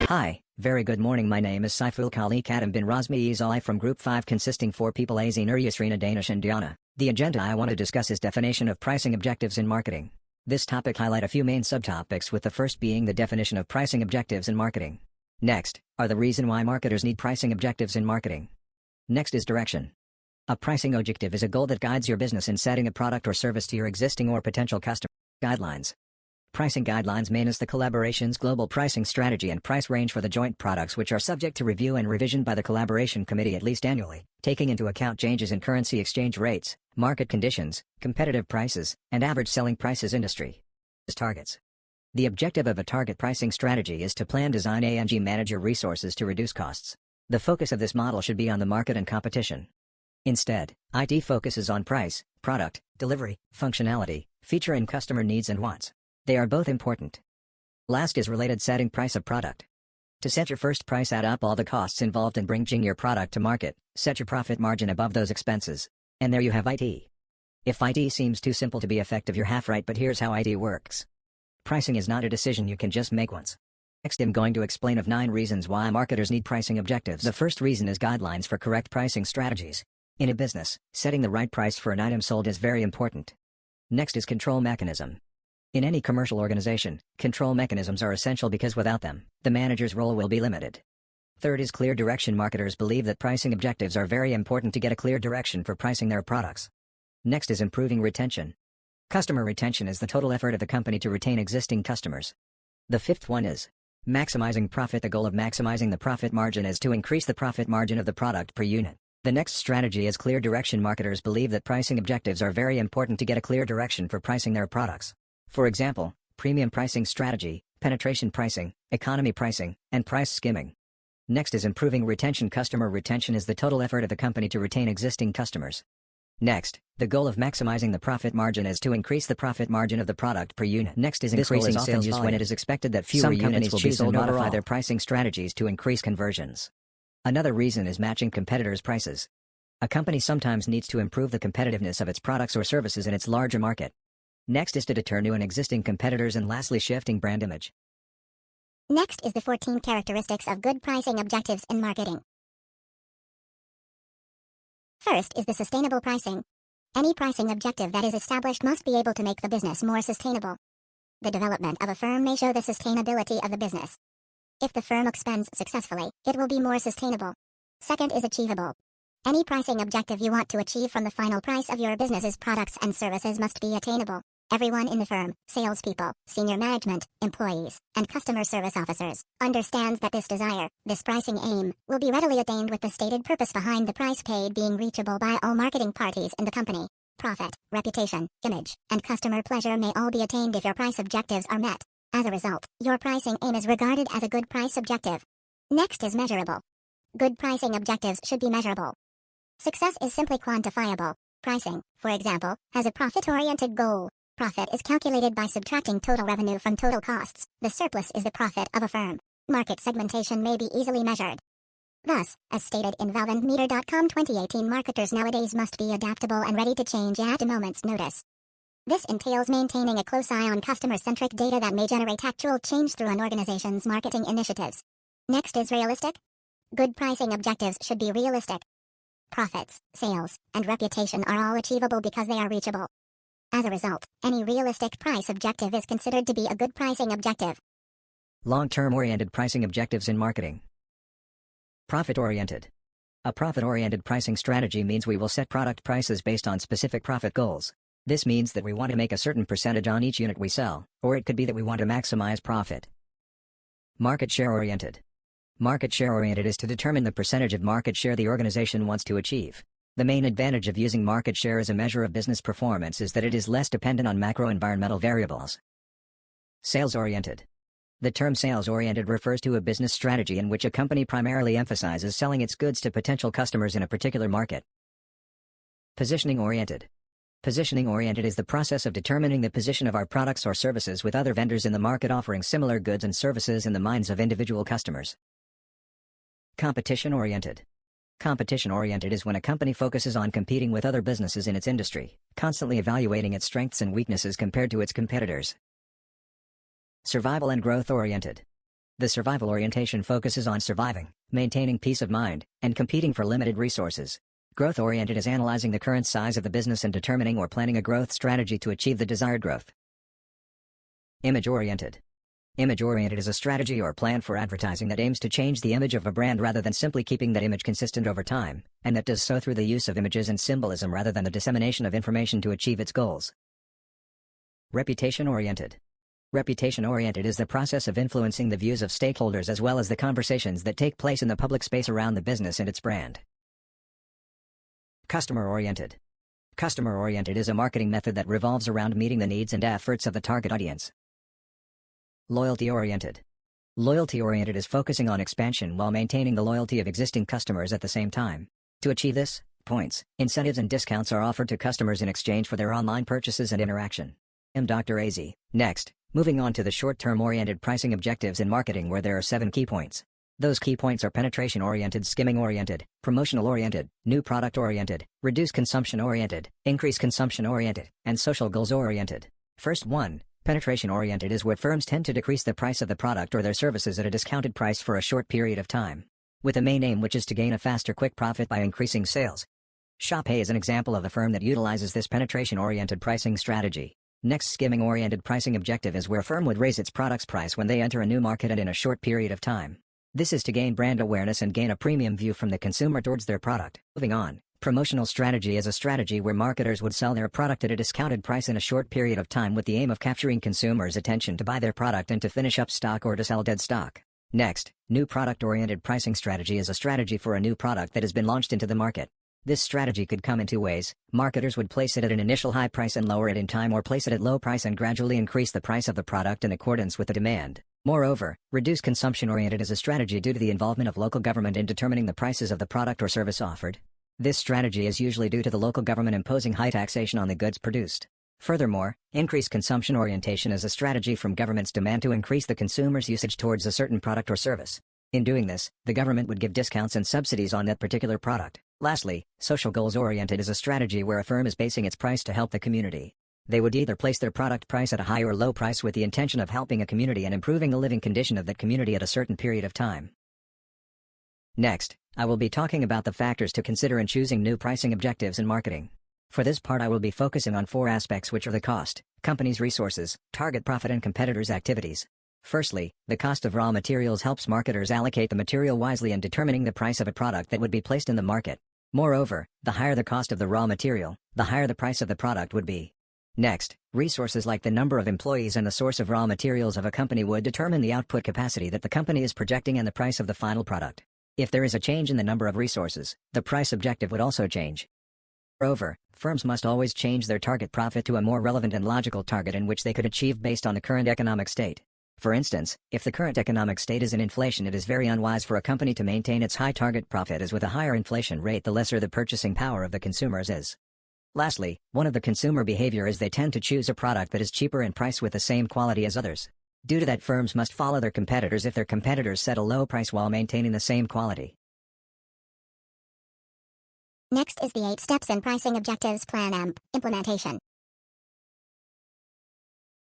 Hi, very good morning. My name is Saiful Khalik Adam bin Razmi Izali from Group 5 consisting 4 people Azeen Yusrina Danish and Diana. The agenda I want to discuss is definition of pricing objectives in marketing. This topic highlight a few main subtopics with the first being the definition of pricing objectives in marketing. Next, are the reason why marketers need pricing objectives in marketing. Next is direction. A pricing objective is a goal that guides your business in setting a product or service to your existing or potential customer. Guidelines. Pricing guidelines means the collaboration's global pricing strategy and price range for the joint products which are subject to review and revision by the collaboration committee at least annually, taking into account changes in currency exchange rates, market conditions, competitive prices, and average selling prices industry. Targets. The objective of a target pricing strategy is to plan, design, and manage your resources to reduce costs. The focus of this model should be on the market and competition. Instead, IT focuses on price, product, delivery, functionality, feature and customer needs and wants. They are both important. Last is related setting price of product. To set your first price, add up all the costs involved in bringing your product to market, set your profit margin above those expenses. And there you have IT. If IT seems too simple to be effective, you're half right, but here's how IT works. Pricing is not a decision you can just make once. Next, I'm going to explain of 9 reasons why marketers need pricing objectives. The first reason is guidelines for correct pricing strategies. In a business, setting the right price for an item sold is very important. Next is control mechanism. In any commercial organization, control mechanisms are essential because without them, the manager's role will be limited. Third is clear direction. Marketers believe that pricing objectives are very important to get a clear direction for pricing their products. Next is improving retention. Customer retention is the total effort of the company to retain existing customers. The fifth one is maximizing profit. The goal of maximizing the profit margin is to increase the profit margin of the product per unit. The next strategy is clear direction. Marketers believe that pricing objectives are very important to get a clear direction for pricing their products. For example, premium pricing strategy, penetration pricing, economy pricing, and price skimming. Next is improving retention. Customer retention is the total effort of the company to retain existing customers. Next, the goal of maximizing the profit margin is to increase the profit margin of the product per unit. Next is increasing sales volume. When it is expected that fewer units will be sold, modify their pricing strategies to increase conversions. Another reason is matching competitors' prices. A company sometimes needs to improve the competitiveness of its products or services in its larger market. Next is to deter new and existing competitors, and lastly, shifting brand image. Next is the 14 characteristics of good pricing objectives in marketing. First is the sustainable pricing. Any pricing objective that is established must be able to make the business more sustainable. The development of a firm may show the sustainability of the business. If the firm expands successfully, it will be more sustainable. Second is achievable. Any pricing objective you want to achieve from the final price of your business's products and services must be attainable. Everyone in the firm, salespeople, senior management, employees, and customer service officers, understands that this pricing aim, will be readily attained with the stated purpose behind the price paid being reachable by all marketing parties in the company. Profit, reputation, image, and customer pleasure may all be attained if your price objectives are met. As a result, your pricing aim is regarded as a good price objective. Next is measurable. Good pricing objectives should be measurable. Success is simply quantifiable. Pricing, for example, has a profit-oriented goal. Profit is calculated by subtracting total revenue from total costs. The surplus is the profit of a firm. Market segmentation may be easily measured. Thus, as stated in ValentMeter.com 2018, marketers nowadays must be adaptable and ready to change at a moment's notice. This entails maintaining a close eye on customer-centric data that may generate actual change through an organization's marketing initiatives. Next is realistic. Good pricing objectives should be realistic. Profits, sales, and reputation are all achievable because they are reachable. As a result, any realistic price objective is considered to be a good pricing objective. Long-term oriented pricing objectives in marketing. Profit-oriented. A profit-oriented pricing strategy means we will set product prices based on specific profit goals. This means that we want to make a certain percentage on each unit we sell, or it could be that we want to maximize profit. Market share-oriented. Market share-oriented is to determine the percentage of market share the organization wants to achieve. The main advantage of using market share as a measure of business performance is that it is less dependent on macro-environmental variables. Sales-oriented. The term sales-oriented refers to a business strategy in which a company primarily emphasizes selling its goods to potential customers in a particular market. Positioning-oriented. Positioning-oriented is the process of determining the position of our products or services with other vendors in the market offering similar goods and services in the minds of individual customers. Competition-oriented. Competition-oriented is when a company focuses on competing with other businesses in its industry, constantly evaluating its strengths and weaknesses compared to its competitors. Survival and growth-oriented. The survival orientation focuses on surviving, maintaining peace of mind, and competing for limited resources. Growth-oriented is analyzing the current size of the business and determining or planning a growth strategy to achieve the desired growth. Image-oriented. Image-oriented is a strategy or plan for advertising that aims to change the image of a brand rather than simply keeping that image consistent over time, and that does so through the use of images and symbolism rather than the dissemination of information to achieve its goals. Reputation-oriented. Reputation-oriented is the process of influencing the views of stakeholders as well as the conversations that take place in the public space around the business and its brand. Customer-oriented. Customer-oriented is a marketing method that revolves around meeting the needs and efforts of the target audience. Loyalty-oriented. Loyalty-oriented is focusing on expansion while maintaining the loyalty of existing customers at the same time. To achieve this, points, incentives and discounts are offered to customers in exchange for their online purchases and interaction. I'm Dr. AZ. Next, moving on to the short-term oriented pricing objectives in marketing where there are 7 key points. Those key points are penetration-oriented, skimming-oriented, promotional-oriented, new product-oriented, reduce consumption-oriented, increase consumption-oriented, and social goals-oriented. First one, penetration-oriented is where firms tend to decrease the price of the product or their services at a discounted price for a short period of time, with the main aim which is to gain a faster quick profit by increasing sales. ShopPay is an example of a firm that utilizes this penetration-oriented pricing strategy. Next, skimming-oriented pricing objective is where a firm would raise its product's price when they enter a new market and in a short period of time. This is to gain brand awareness and gain a premium view from the consumer towards their product. Moving on, promotional strategy is a strategy where marketers would sell their product at a discounted price in a short period of time with the aim of capturing consumers' attention to buy their product and to finish up stock or to sell dead stock. Next, new product-oriented pricing strategy is a strategy for a new product that has been launched into the market. This strategy could come in 2 ways. Marketers would place it at an initial high price and lower it in time, or place it at low price and gradually increase the price of the product in accordance with the demand. Moreover, reduce consumption-oriented is a strategy due to the involvement of local government in determining the prices of the product or service offered. This strategy is usually due to the local government imposing high taxation on the goods produced. Furthermore, increased consumption orientation is a strategy from government's demand to increase the consumer's usage towards a certain product or service. In doing this, the government would give discounts and subsidies on that particular product. Lastly, social goals-oriented is a strategy where a firm is basing its price to help the community. They would either place their product price at a high or low price with the intention of helping a community and improving the living condition of that community at a certain period of time. Next, I will be talking about the factors to consider in choosing new pricing objectives in marketing. For this part, I will be focusing on 4 aspects, which are the cost, company's resources, target profit, and competitors' activities. Firstly, the cost of raw materials helps marketers allocate the material wisely in determining the price of a product that would be placed in the market. Moreover, the higher the cost of the raw material, the higher the price of the product would be. Next, resources like the number of employees and the source of raw materials of a company would determine the output capacity that the company is projecting and the price of the final product. If there is a change in the number of resources, the price objective would also change. Moreover, firms must always change their target profit to a more relevant and logical target in which they could achieve based on the current economic state. For instance, if the current economic state is in inflation, it is very unwise for a company to maintain its high target profit, as with a higher inflation rate the lesser the purchasing power of the consumers is. Lastly, one of the consumer behavior is they tend to choose a product that is cheaper in price with the same quality as others. Due to that, firms must follow their competitors if their competitors set a low price while maintaining the same quality. Next is the 8 steps in pricing objectives plan implementation.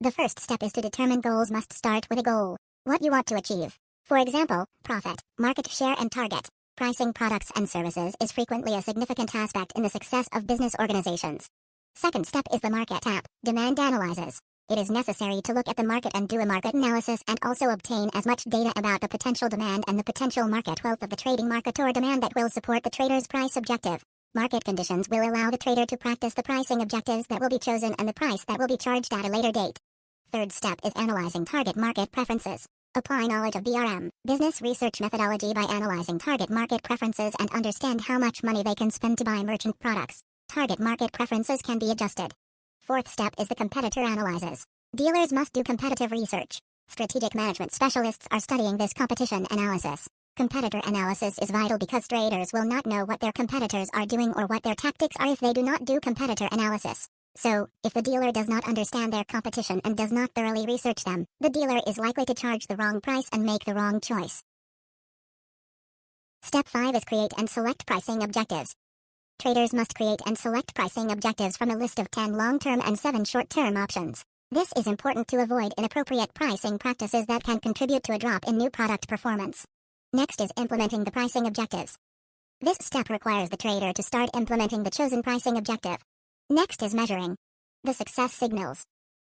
The first step is to determine goals. Must start with a goal. What you want to achieve. For example, profit, market share, and target. Pricing products and services is frequently a significant aspect in the success of business organizations. Second step is the market demand analysis. It is necessary to look at the market and do a market analysis and also obtain as much data about the potential demand and the potential market wealth of the trading market or demand that will support the trader's price objective. Market conditions will allow the trader to practice the pricing objectives that will be chosen and the price that will be charged at a later date. Third step is analyzing target market preferences. Apply knowledge of BRM, business research methodology, by analyzing target market preferences and understand how much money they can spend to buy merchant products. Target market preferences can be adjusted. Fourth step is the competitor analysis. Dealers must do competitive research. Strategic management specialists are studying this competition analysis. Competitor analysis is vital because traders will not know what their competitors are doing or what their tactics are if they do not do competitor analysis. So, if the dealer does not understand their competition and does not thoroughly research them, the dealer is likely to charge the wrong price and make the wrong choice. Step 5 is create and select pricing objectives. Traders must create and select pricing objectives from a list of 10 long-term and 7 short-term options. This is important to avoid inappropriate pricing practices that can contribute to a drop in new product performance. Next is implementing the pricing objectives. This step requires the trader to start implementing the chosen pricing objective. Next is measuring the success signals.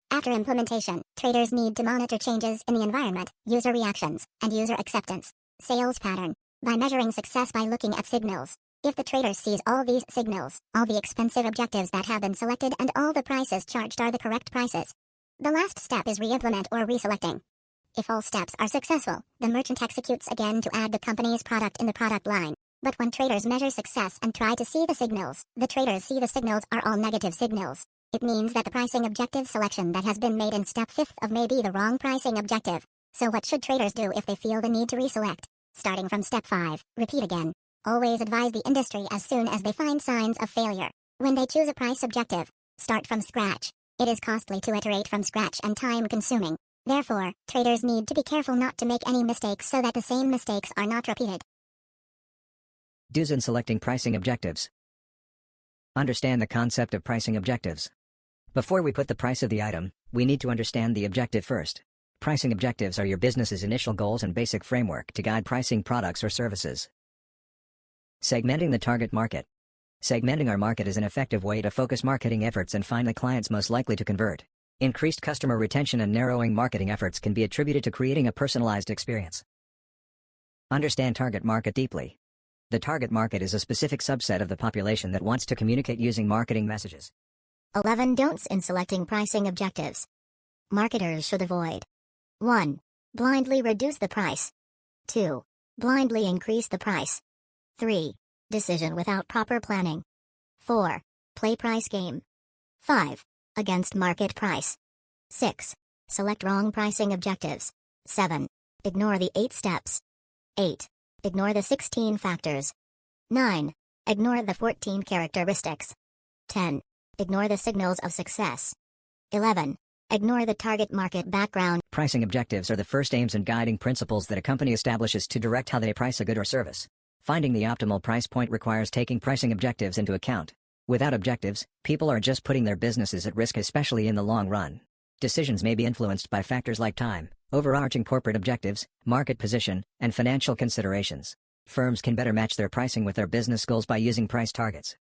After implementation, traders need to monitor changes in the environment, user reactions, and user acceptance. Sales pattern. By measuring success by looking at signals. If the trader sees all these signals, all the expensive objectives that have been selected and all the prices charged are the correct prices, the last step is re-implement or reselecting. If all steps are successful, the merchant executes again to add the company's product in the product line. But when traders measure success and try to see the signals, the traders see the signals are all negative signals. It means that the pricing objective selection that has been made in step 5 of may be the wrong pricing objective. So what should traders do if they feel the need to reselect? Starting from step 5, repeat again. Always advise the industry as soon as they find signs of failure. When they choose a price objective, start from scratch. It is costly to iterate from scratch and time-consuming. Therefore, traders need to be careful not to make any mistakes so that the same mistakes are not repeated. Do's in selecting pricing objectives. Understand the concept of pricing objectives. Before we put the price of the item, we need to understand the objective first. Pricing objectives are your business's initial goals and basic framework to guide pricing products or services. Segmenting the target market. Segmenting our market is an effective way to focus marketing efforts and find the clients most likely to convert. Increased customer retention and narrowing marketing efforts can be attributed to creating a personalized experience. Understand target market deeply. The target market is a specific subset of the population that wants to communicate using marketing messages. 11 don'ts in selecting pricing objectives. Marketers should avoid 1. Blindly reduce the price. 2. Blindly increase the price. 3. Decision without proper planning. 4. Play price game. 5. Against market price. 6. Select wrong pricing objectives. 7. Ignore the 8 steps. 8. Ignore the 16 factors. 9. Ignore the 14 characteristics. 10. Ignore the signals of success. 11. Ignore the target market background. Pricing objectives are the first aims and guiding principles that a company establishes to direct how they price a good or service. Finding the optimal price point requires taking pricing objectives into account. Without objectives, people are just putting their businesses at risk, especially in the long run. Decisions may be influenced by factors like time, overarching corporate objectives, market position, and financial considerations. Firms can better match their pricing with their business goals by using price targets.